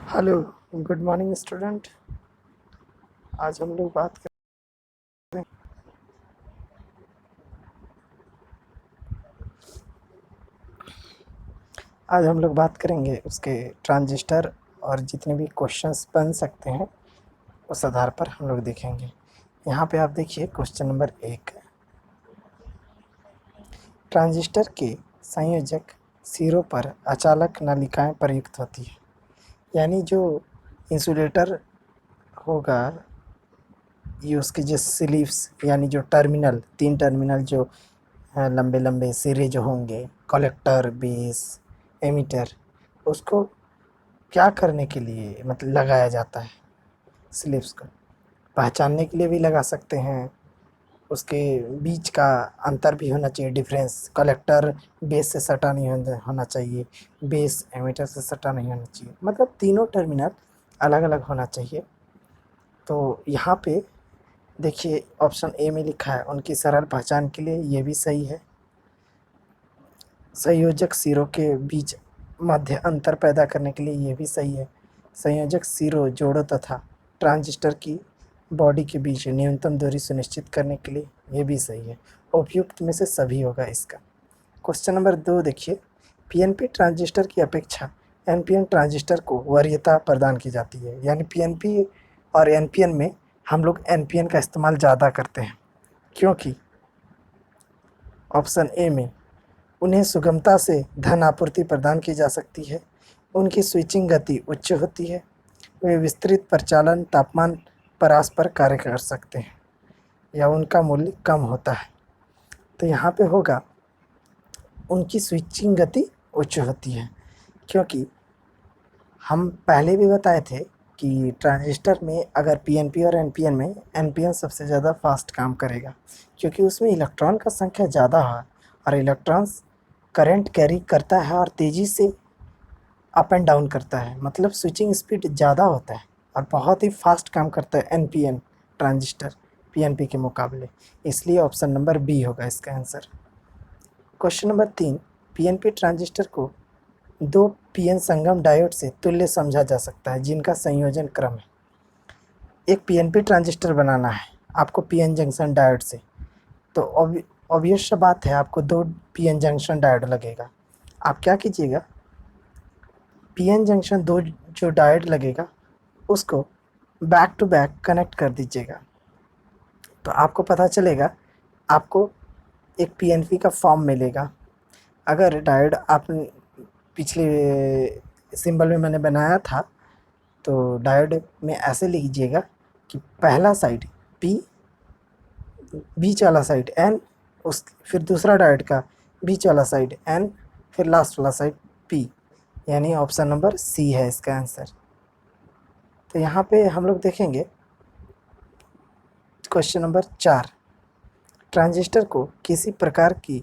Hello, good morning student. आज हम लोग बात करें आज हम लोग बात करेंगे उसके ट्रांजिस्टर और जितने भी क्वेश्चंस बन सकते हैं उस आधार पर हम लोग देखेंगे। यहाँ पे आप देखिए क्वेश्चन नंबर 1, ट्रांजिस्टर के संयोजक सिरों पर अचालक नलिकाएं प्रयुक्त होती है। यानी जो इंसुलेटर होगा, ये उसके जो स्लीव्स यानी जो टर्मिनल, 3 टर्मिनल जो लंबे लंबे सिरे जो होंगे, कलेक्टर, बेस, एमीटर, उसको क्या करने के लिए मतलब लगाया जाता है? स्लीव्स को पहचानने के लिए भी लगा सकते हैं। उसके बीच का अंतर भी होना चाहिए, डिफरेंस। कलेक्टर बेस से सटा नहीं होना चाहिए, बेस एमीटर से सटा नहीं होना चाहिए, मतलब तीनों टर्मिनल अलग अलग होना चाहिए। तो यहाँ पे देखिए ऑप्शन ए में लिखा है उनकी सरल पहचान के लिए, ये भी सही है। संयोजक सिरों के बीच मध्य अंतर पैदा करने के लिए, ये भी सही है। संयोजक सिरों जोड़ों तथा ट्रांजिस्टर की बॉडी के बीच न्यूनतम दूरी सुनिश्चित करने के लिए, ये भी सही है। उपयुक्त में से सभी होगा इसका। क्वेश्चन नंबर 2 देखिए, पीएनपी ट्रांजिस्टर की अपेक्षा एनपीएन ट्रांजिस्टर को वरीयता प्रदान की जाती है। यानी पीएनपी और एनपीएन में हम लोग एनपीएन का इस्तेमाल ज़्यादा करते हैं, क्योंकि ऑप्शन ए में उन्हें सुगमता से धन आपूर्ति प्रदान की जा सकती है, उनकी स्विचिंग गति उच्च होती है, वे विस्तृत प्रचालन तापमान परास पर कार्य कर सकते हैं, या उनका मूल्य कम होता है। तो यहाँ पे होगा उनकी स्विचिंग गति उच्च होती है, क्योंकि हम पहले भी बताए थे कि ट्रांजिस्टर में अगर पीएनपी और एनपीएन में एनपीएन सबसे ज़्यादा फास्ट काम करेगा, क्योंकि उसमें इलेक्ट्रॉन का संख्या ज़्यादा है और इलेक्ट्रॉन्स करंट कैरी करता है और तेज़ी से अप एंड डाउन करता है, मतलब स्विचिंग स्पीड ज़्यादा होता है और बहुत ही फास्ट काम करता है एनपीएन ट्रांजिस्टर पीएनपी के मुकाबले। इसलिए ऑप्शन नंबर बी होगा इसका answer. Question number 3, PNP transistor को 2 पीएन संगम डायोड से तुल्य समझा जा सकता है जिनका संयोजन क्रम है। एक पीएनपी ट्रांजिस्टर बनाना है आपको पीएन जंक्शन डायोड से, तो ऑब्वियस सा बात है आपको 2 पीएन जंक्शन डायोड लगेगा। आप क्या कीजिएगा, पीएन जंक्शन 2 जो डायोड लगेगा उसको बैक टू बैक कनेक्ट कर दीजिएगा, तो आपको पता चलेगा, आपको एक पीएनपी का फॉर्म मिलेगा। अगर डायोड आप पिछले सिंबल में मैंने बनाया था, तो डायोड में ऐसे लीजिएगा कि पहला साइड पी, बीच वाला साइड एन, उस फिर दूसरा डायोड का बीच वाला साइड एन, फिर लास्ट वाला साइड पी। यानी ऑप्शन नंबर सी है इसका आंसर। तो यहाँ पे हम लोग देखेंगे क्वेश्चन नंबर 4, ट्रांजिस्टर को किसी प्रकार की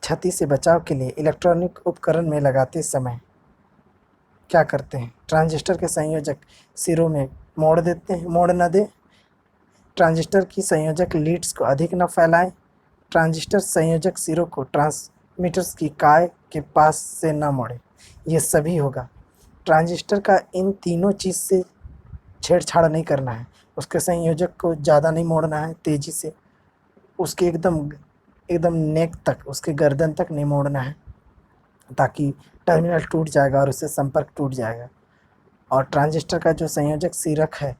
क्षति से बचाव के लिए इलेक्ट्रॉनिक उपकरण में लगाते समय क्या करते हैं? ट्रांजिस्टर के संयोजक सिरों में मोड़ देते हैं, मोड़ न दें। ट्रांजिस्टर की संयोजक लीड्स को अधिक न फैलाएं। ट्रांजिस्टर संयोजक सिरों को ट्रांसमीटर्स की काय के पास से न मोड़ें। ये सभी होगा। ट्रांजिस्टर का इन तीनों चीज़ से छेड़छाड़ नहीं करना है। उसके संयोजक को ज़्यादा नहीं मोड़ना है तेज़ी से, उसके एकदम एकदम नेक तक, उसके गर्दन तक नहीं मोड़ना है, ताकि टर्मिनल टूट जाएगा और उससे संपर्क टूट जाएगा। और ट्रांजिस्टर का जो संयोजक सीरक है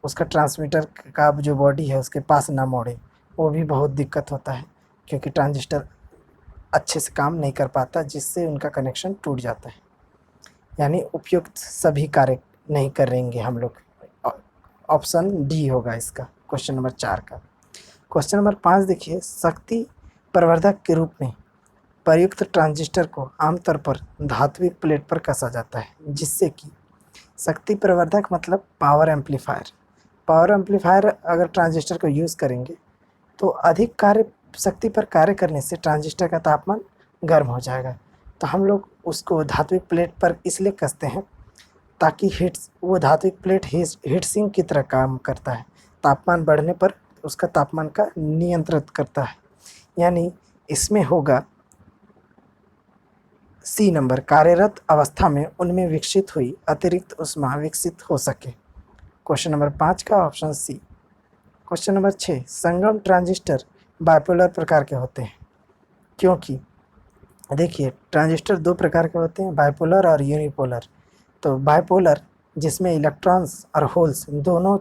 उसका ट्रांसमीटर का जो बॉडी है उसके पास ना मोड़े, वो भी बहुत दिक्कत होता है, क्योंकि ट्रांजिस्टर अच्छे से काम नहीं कर पाता, जिससे उनका कनेक्शन टूट जाता है। यानी उपयुक्त सभी कार्य नहीं करेंगे हम लोग। ऑप्शन डी होगा इसका क्वेश्चन नंबर 4 का। क्वेश्चन नंबर 5 देखिए, शक्ति प्रवर्धक के रूप में प्रयुक्त ट्रांजिस्टर को आमतौर पर धात्विक प्लेट पर कसा जाता है, जिससे कि शक्ति प्रवर्धक मतलब पावर एम्पलीफायर। पावर एम्पलीफायर अगर ट्रांजिस्टर को यूज़ करेंगे तो अधिक कार्य शक्ति पर कार्य करने से ट्रांजिस्टर का तापमान गर्म हो जाएगा। तो हम लोग उसको धात्विक प्लेट पर इसलिए कसते हैं ताकि वो धात्विक प्लेट हीट सिंक की तरह काम करता है। तापमान बढ़ने पर उसका तापमान का नियंत्रित करता है। यानी इसमें होगा सी नंबर, कार्यरत अवस्था में उनमें विकसित हुई अतिरिक्त ऊष्मा विकसित हो सके। क्वेश्चन नंबर 5 का ऑप्शन सी। क्वेश्चन नंबर 6, संगम ट्रांजिस्टर बाइपोलर प्रकार के होते हैं क्योंकि देखिए ट्रांजिस्टर दो प्रकार के होते हैं, बाइपोलर और यूनिपोलर। तो बाइपोलर जिसमें इलेक्ट्रॉन्स और होल्स दोनों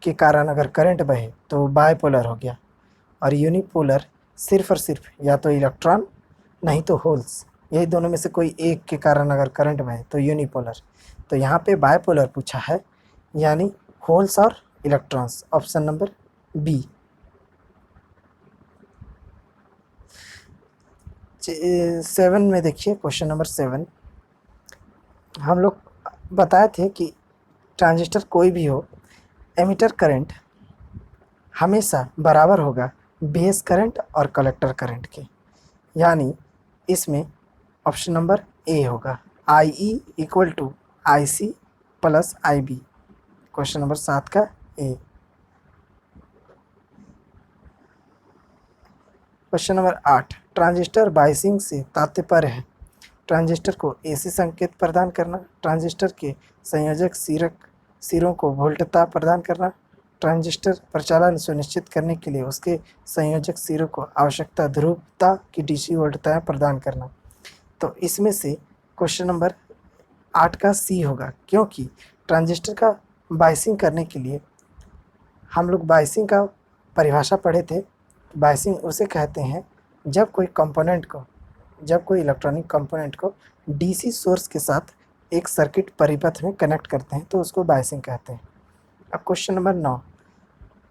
के कारण अगर करंट बहे तो बाइपोलर हो गया, और यूनिपोलर सिर्फ और सिर्फ या तो इलेक्ट्रॉन नहीं तो होल्स, यही दोनों में से कोई एक के कारण अगर करंट बहे तो यूनिपोलर। तो यहाँ पे बाइपोलर पूछा है, यानी होल्स और इलेक्ट्रॉन्स, ऑप्शन नंबर बी। 7 में देखिए, क्वेश्चन नंबर 7 हम लोग बताए थे कि ट्रांजिस्टर कोई भी हो, एमिटर करंट हमेशा बराबर होगा बेस करंट और कलेक्टर करंट के, यानी इसमें ऑप्शन नंबर ए होगा, I E equal to I C plus I B. Question number 7 का A. Question number 8, transistor biasing से तात्पर्य है ट्रांजिस्टर को एसी संकेत प्रदान करना, ट्रांजिस्टर के संयोजक सिरों को वोल्टता प्रदान करना, ट्रांजिस्टर प्रचालन सुनिश्चित करने के लिए उसके संयोजक सिरों को आवश्यकता ध्रुवता की डीसी वोल्टताएं प्रदान करना। तो इसमें से क्वेश्चन नंबर 8 का सी होगा, क्योंकि ट्रांजिस्टर का बायसिंग करने के लिए हम लोग बायसिंग का परिभाषा पढ़े थे। बायसिंग उसे कहते हैं जब कोई इलेक्ट्रॉनिक कंपोनेंट को डीसी सोर्स के साथ एक सर्किट परिपथ में कनेक्ट करते हैं तो उसको बायसिंग कहते हैं। अब क्वेश्चन नंबर 9,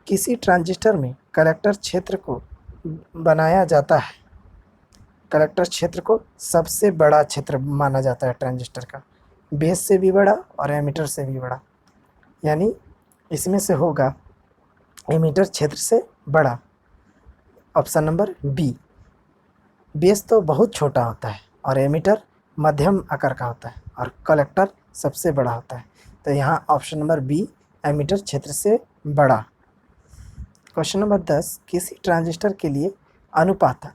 किसी ट्रांजिस्टर में कलेक्टर क्षेत्र को बनाया जाता है, कलेक्टर क्षेत्र को सबसे बड़ा क्षेत्र माना जाता है ट्रांजिस्टर का, बेस से भी बड़ा और एमिटर से भी बड़ा, यानी इसमें से होगा एमिटर क्षेत्र से बड़ा, ऑप्शन नंबर बी। बेस तो बहुत छोटा होता है और एमिटर मध्यम आकार का होता है और कलेक्टर सबसे बड़ा होता है, तो यहाँ ऑप्शन नंबर बी, एमिटर क्षेत्र से बड़ा। क्वेश्चन नंबर 10, किसी ट्रांजिस्टर के लिए अनुपात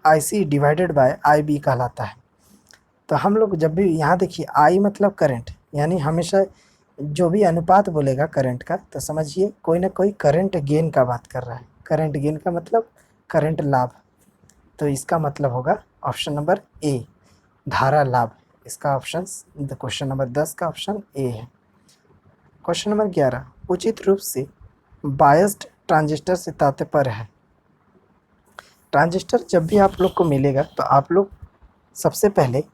IC डिवाइडेड बाय IB कहलाता है। तो हम लोग जब भी यहाँ देखिए I मतलब करंट, यानी हमेशा जो भी अनुपात बोलेगा करंट का तो समझिए कोई ना कोई करंट गेन का बात कर रहा है। करंट गेन का मतलब करंट लाभ, तो इसका मतलब होगा ऑप्शन नंबर ए, धारा लाभ। इसका ऑप्शन क्वेश्चन नंबर 10 का ऑप्शन ए है। क्वेश्चन नंबर 11, उचित रूप से बायस्ड ट्रांजिस्टर से तात्पर्य है। ट्रांजिस्टर जब भी आप लोग को मिलेगा तो आप लोग सबसे पहले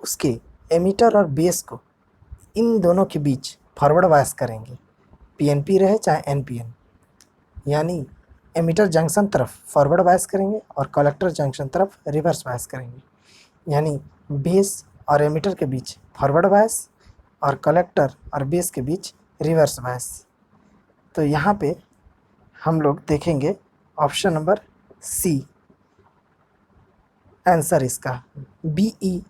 उसके एमिटर और बेस को इन दोनों के बीच फॉरवर्ड बायस करेंगे, पीएनपी रहे चाहे एनपीएन, यानी एमिटर जंक्शन तरफ फॉरवर्ड बायस करेंगे और कलेक्टर जंक्शन तरफ रिवर्स बायस करेंगे, यानी बेस और एमिटर के बीच फॉरवर्ड बायस और कलेक्टर और बेस के बीच रिवर्स बायस। तो यहाँ पे हम लोग देखेंगे ऑप्शन नंबर सी आंसर इसका, BE,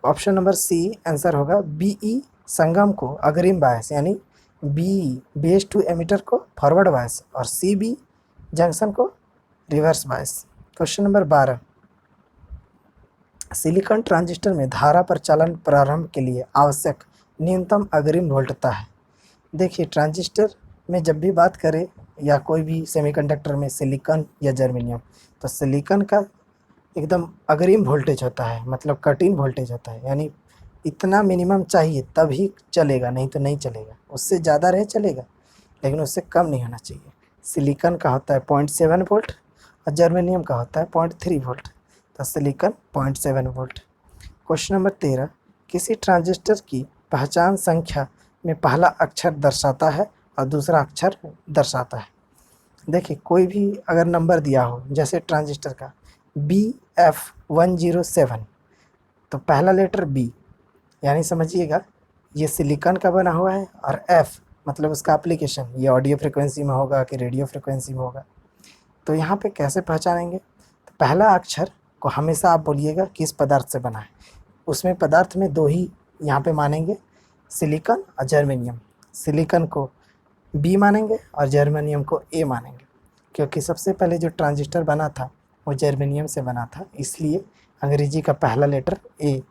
option number C answer होगा BE, संगम को अग्रिम बायस यानी BE बेस टू एमिटर को फॉरवर्ड बायस और CB जंक्शन को reverse bias. Question number 12, silicon transistor में धारा प्रचालन प्रारंभ के लिए आवश्यक न्यूनतम अग्रिम वोल्टता है। देखिए ट्रांजिस्टर में जब भी बात करें या कोई भी सेमीकंडक्टर में सिलिकॉन या जर्मेनियम, तो सिलिकॉन का एकदम अग्रिम वोल्टेज होता है, मतलब कट इन वोल्टेज होता है, यानी इतना मिनिमम चाहिए तभी चलेगा, नहीं तो नहीं चलेगा। उससे ज़्यादा रहे चलेगा लेकिन उससे कम नहीं होना चाहिए। सिलिकॉन का होता है 0.7 वोल्ट और जर्मेनियम का होता है 0.3 वोल्ट, तो सिलिकॉन 0.7 वोल्ट। क्वेश्चन नंबर 13, किसी ट्रांजिस्टर की पहचान संख्या में पहला अक्षर दर्शाता है और दूसरा अक्षर दर्शाता है। देखिए कोई भी अगर नंबर दिया हो, जैसे ट्रांजिस्टर का BF107, तो पहला लेटर B, यानी समझिएगा ये सिलिकॉन का बना हुआ है, और F मतलब उसका एप्लीकेशन, ये ऑडियो फ्रिक्वेंसी में होगा कि रेडियो फ्रिक्वेंसी में होगा। तो यहाँ पे कैसे पहचानेंगे, तो पहला अक्षर को हमेशा आप बोलिएगा किस पदार्थ से बना है, उसमें पदार्थ में दो ही यहाँ पे मानेंगे, सिलिकॉन और जर्मेनियम। सिलिकॉन को B मानेंगे और जर्मेनियम को A मानेंगे, क्योंकि सबसे पहले जो ट्रांजिस्टर बना था वो जर्मेनियम से बना था, इसलिए अंग्रेजी का पहला लेटर ए,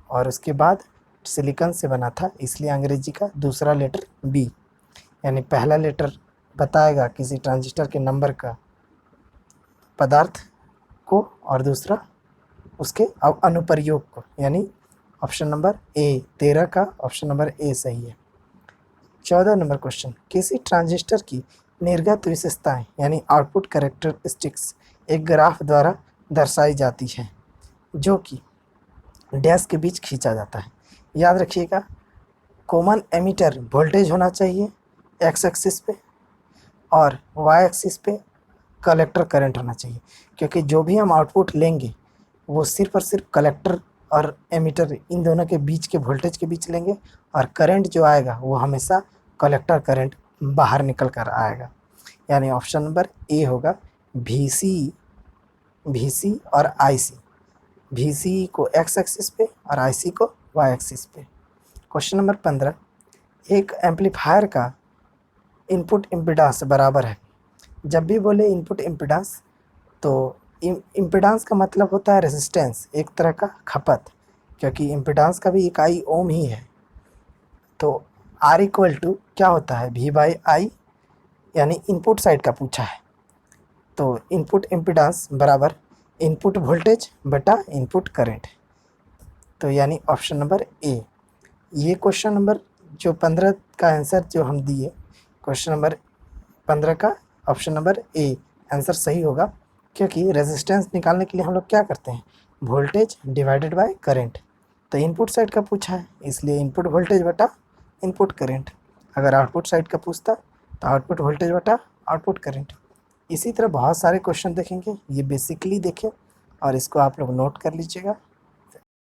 और उसके बाद सिलिकॉन से बना था इसलिए अंग्रेजी का दूसरा लेटर बी। यानी पहला लेटर बताएगा किसी ट्रांजिस्टर के नंबर का पदार्थ को और दूसरा उसके अनुप्रयोग को, यानी ऑप्शन नंबर ए 13 का ऑप्शन नंबर ए सही है। 14 नंबर क्वेश्चन, किसी ट्रांजिस्टर की निर्गत विशेषताएं यानी आउटपुट कैरेक्टरिस्टिक्स एक ग्राफ द्वारा दर्शाई जाती है जो कि डैश के बीच खींचा जाता है। याद रखिएगा, कॉमन एमिटर वोल्टेज होना चाहिए एक्स एक्सिस पे और वाई एक्सिस पे कलेक्टर करंट होना चाहिए, क्योंकि जो भी हम आउटपुट लेंगे वो सिर्फ और सिर्फ कलेक्टर और एमिटर इन दोनों के बीच के वोल्टेज के बीच लेंगे, और करंट जो आएगा वो हमेशा कलेक्टर करंट बाहर निकल कर आएगा। यानी ऑप्शन नंबर ए होगा VC और IC। VC को एक्स एक्सिस पे और IC को वाई एक्सिस पे। क्वेश्चन नंबर 15, एक एम्पलीफायर का इनपुट इम्पीडेंस बराबर है। जब भी बोले इनपुट इम्पीडेंस तो इम्पीडेंस का मतलब होता है रेजिस्टेंस, एक तरह का खपत, क्योंकि इम्पीडेंस का भी इकाई ओम ही है। तो R इक्वल टू क्या होता है V/I, यानी इनपुट साइड का पूछा है। तो इनपुट इम्पीडेंस बराबर इनपुट वोल्टेज बटा इनपुट करंट। तो यानी ऑप्शन नंबर ए। ये क्वेश्चन नंबर जो 15 का आंसर जो हम दिए, क्वेश्चन नंबर 15 का ऑप्शन नंबर ए आंसर सही होगा, क्योंकि रेजिस्टेंस निकालने के लिए हम लोग क्या करते हैं, वोल्टेज डिवाइडेड बाय करंट। तो इनपुट साइड का पूछा है इसलिए इनपुट वोल्टेज बटा इनपुट करंट। अगर आउटपुट साइड का पूछता तो आउटपुट वोल्टेज बटा आउटपुट करंट। इसी तरह बहुत सारे क्वेश्चन देखेंगे, ये बेसिकली देखें और इसको आप लोग नोट कर लीजिएगा।